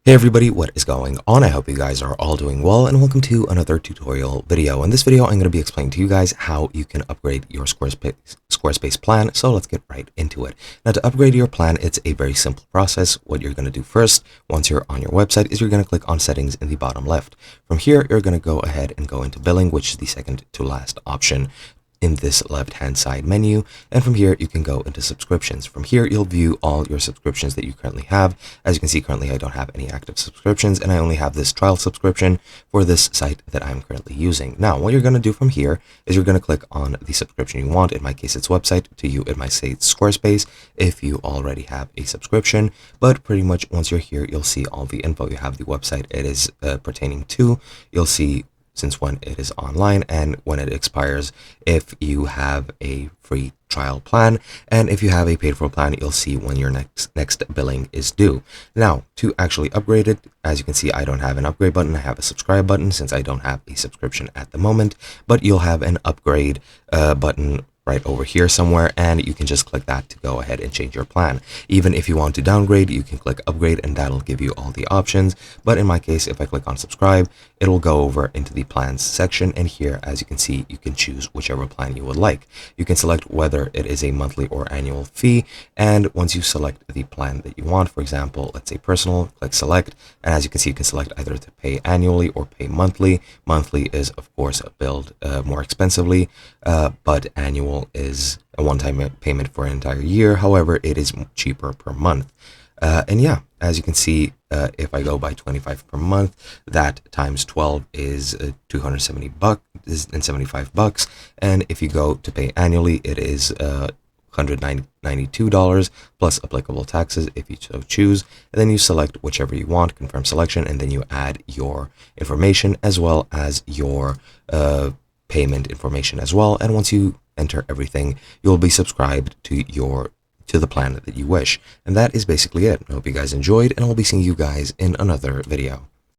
Hey everybody, what is going on? I hope you guys are all doing well, and welcome to another tutorial video. In this video, I'm going to be explaining to you guys how you can upgrade your Squarespace plan, so let's get right into it. Now, to upgrade your plan, it's a very simple process. What you're going to do first, once you're on your website, is you're going to click on Settings in the bottom left. From here, you're going to go ahead and go into Billing, which is the second to last option in this left-hand side menu, and from here you can go into subscriptions. From here you'll view all your subscriptions that you currently have. As you can see, currently I don't have any active subscriptions, and I only have this trial subscription for this site that I'm currently using. Now, what you're going to do from here is you're going to click on the subscription you want. In my case, it's website. To you, it might say Squarespace if you already have a subscription, but pretty much once you're here, you'll see all the info. You have the website it is pertaining to. You'll see since when it is online and when it expires, if you have a free trial plan, and if you have a paid for plan, you'll see when your next billing is due. Now, to actually upgrade it, as you can see, I don't have an upgrade button. I have a subscribe button since I don't have a subscription at the moment, but you'll have an upgrade button right over here somewhere, and you can just click that to go ahead and change your plan. Even if you want to downgrade, you can click upgrade and that'll give you all the options. But in my case, if I click on subscribe, it'll go over into the plans section, and here, as you can see, you can choose whichever plan you would like. You can select whether it is a monthly or annual fee, and once you select the plan that you want, for example, let's say personal, click select, and as you can see, you can select either to pay annually or pay monthly. Monthly is of course billed more expensively, but annual is a one-time payment for an entire year. However, it is cheaper per month. And yeah, as you can see, if I go by 25 per month, that times 12 is $270 and if you go to pay annually, it is $192 plus applicable taxes if you so choose. And then you select whichever you want, confirm selection, and then you add your information as well as your payment information as well. And once you enter everything, you'll be subscribed to the plan that you wish. And that is basically it. I hope you guys enjoyed, and I'll be seeing you guys in another video.